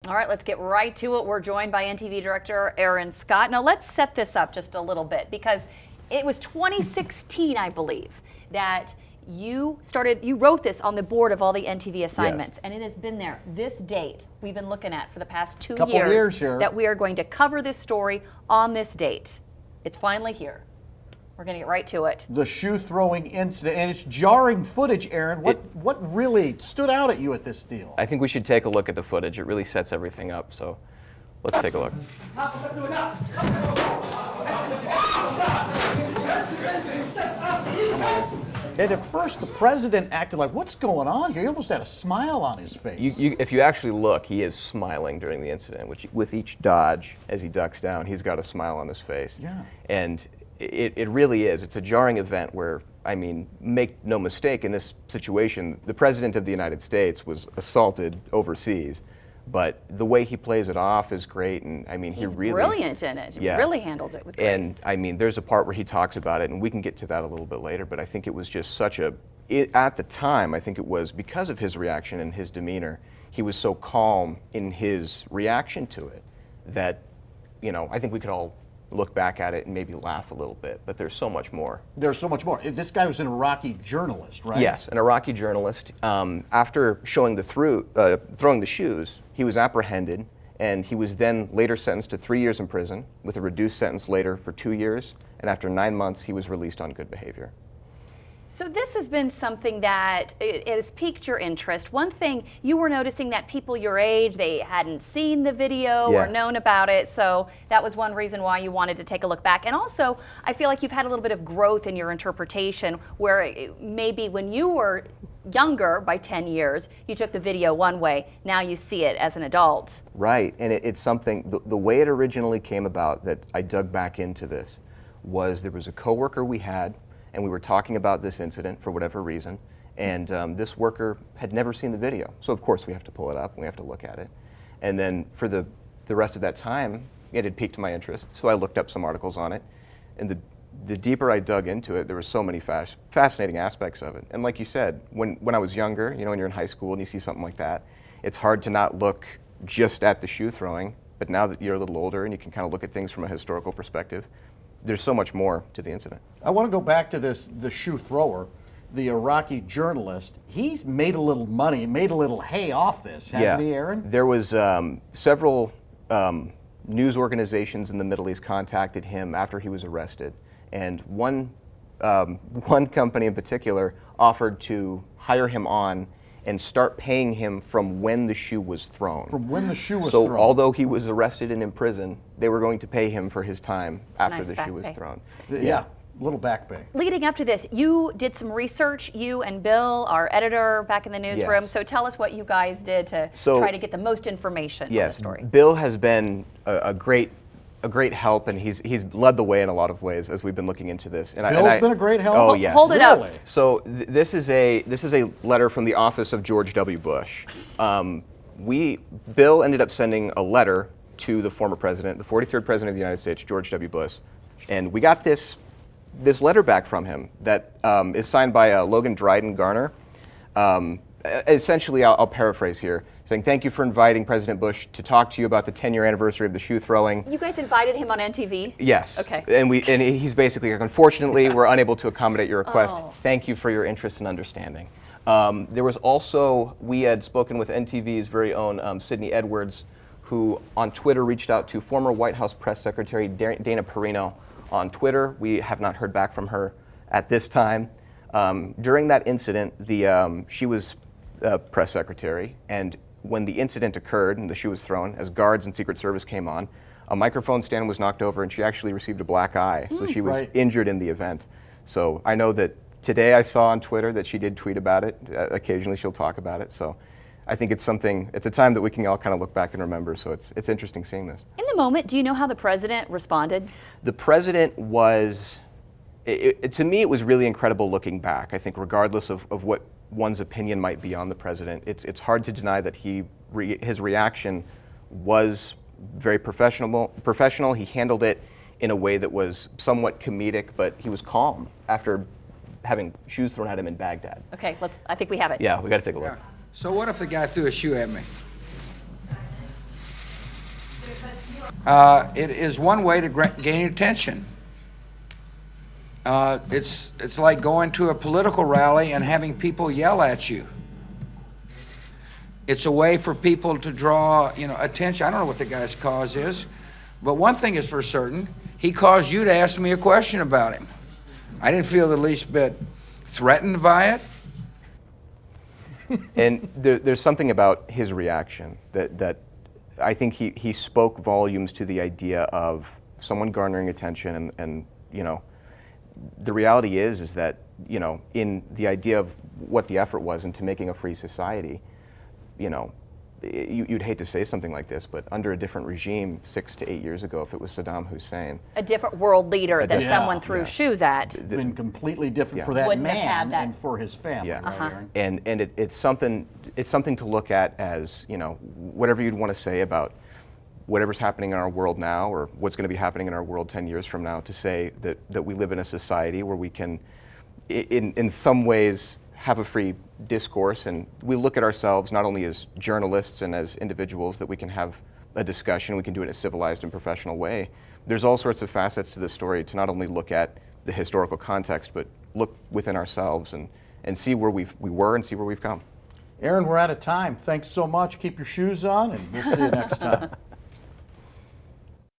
All right, let's get right to it. We're joined by NTV director Aaron Scott. Now let's set this up just a little bit, because it was 2016, I believe, that you wrote this on the board of all the NTV assignments, yes. And it has been there, this date we've been looking at for the past couple years here, that we are going to cover this story on this date. It's finally here. We're going to get right to it. The shoe throwing incident, and it's jarring footage, Aaron. What really stood out at you at this deal? I think we should take a look at the footage. It really sets everything up, so let's take a look. And at first, the president acted like, what's going on here? He almost had a smile on his face. If you actually look, he is smiling during the incident. With each dodge, as he ducks down, he's got a smile on his face. Yeah. And it really is. It's a jarring event where, I mean, make no mistake, in this situation, the President of the United States was assaulted overseas. But the way he plays it off is great, and I mean, he's really brilliant in it. Yeah. He really handled it with grace. And I mean, there's a part where he talks about it, and we can get to that a little bit later, but I think it was just such a, at the time, I think it was because of his reaction and his demeanor, he was so calm in his reaction to it that, you know, I think we could all look back at it and maybe laugh a little bit, but there's so much more. There's so much more. This guy was an Iraqi journalist, right? Yes, an Iraqi journalist. After showing throwing the shoes, he was apprehended, and he was then later sentenced to 3 years in prison, with a reduced sentence later for 2 years, and after 9 months, he was released on good behavior. So this has been something that it has piqued your interest. One thing, you were noticing that people your age, they hadn't seen the video or known about it, so that was one reason why you wanted to take a look back. And also, I feel like you've had a little bit of growth in your interpretation, where maybe when you were younger, by 10 years, you took the video one way, now you see it as an adult. Right, and it's something, the way it originally came about that I dug back into this was there was a coworker we had, and we were talking about this incident for whatever reason, and this worker had never seen the video. So of course we have to pull it up and we have to look at it. And then for the rest of that time, it had piqued my interest, so I looked up some articles on it. And the deeper I dug into it, there were so many fascinating aspects of it. And like you said, when I was younger, you know, when you're in high school and you see something like that, it's hard to not look just at the shoe throwing, but now that you're a little older and you can kind of look at things from a historical perspective, there's so much more to the incident. I want to go back to the shoe thrower, the Iraqi journalist. He's made a little money, made a little hay off this, hasn't he, Aaron? There was several news organizations in the Middle East contacted him after he was arrested, and one company in particular offered to hire him on and start paying him from when the shoe was thrown. From when the shoe was thrown. So although he was arrested and in prison, they were going to pay him for his time after the shoe was thrown. Yeah, little back pay. Leading up to this, you did some research, you and Bill, our editor back in the newsroom. Yes. So tell us what you guys did to try to get the most information on the story. Bill has been a great help, and he's led the way in a lot of ways as we've been looking into this. And Bill's been a great help? Oh, yes. Hold it up. So this is a letter from the office of George W. Bush. Bill ended up sending a letter to the former president, the 43rd president of the United States, George W. Bush, and we got this letter back from him that is signed by Logan Dryden Garner. Essentially, I'll paraphrase here, saying, thank you for inviting President Bush to talk to you about the 10-year anniversary of the shoe throwing. You guys invited him on NTV? Yes. Okay. And he's basically like, unfortunately, we're unable to accommodate your request. Oh. Thank you for your interest and understanding. There was also, we had spoken with NTV's very own Sydney Edwards, who on Twitter reached out to former White House Press Secretary Dana Perino on Twitter. We have not heard back from her at this time. During that incident, she was press secretary, and when the incident occurred and the shoe was thrown, as guards and Secret Service came on, a microphone stand was knocked over and she actually received a black eye, so she was injured in the event. So I know that today I saw on Twitter that she did tweet about it. Occasionally she'll talk about it, so I think it's a time that we can all kind of look back and remember, so it's interesting seeing this. In the moment, do you know how the president responded? The president was, to me it was really incredible looking back. I think regardless of what one's opinion might be on the president, it's hard to deny that his reaction was very professional. He handled it in a way that was somewhat comedic, but he was calm after having shoes thrown at him in Baghdad. Okay, I think we have it. Yeah, we got to take a look. So what if the guy threw a shoe at me? It is one way to gain attention. It's like going to a political rally and having people yell at you. It's a way for people to draw, attention. I don't know what the guy's cause is, but one thing is for certain: he caused you to ask me a question about him. I didn't feel the least bit threatened by it. And there's something about his reaction that I think he spoke volumes to the idea of someone garnering attention, and the reality is that in the idea of what the effort was into making a free society, you'd hate to say something like this, but under a different regime 6 to 8 years ago, if it was Saddam Hussein, A different world leader that someone threw shoes at. Been completely different for that Wouldn't have had man that. and for his family. Yeah. Right, Aaron? and it's something to look at as whatever you'd want to say about whatever's happening in our world now, or what's going to be happening in our world 10 years from now, to say that we live in a society where we can, in some ways, have a free discourse, and we look at ourselves not only as journalists and as individuals, that we can have a discussion, we can do it in a civilized and professional way. There's all sorts of facets to the story to not only look at the historical context, but look within ourselves and see where we were and see where we've come. Aaron, we're out of time. Thanks so much. Keep your shoes on, and we'll see you next time.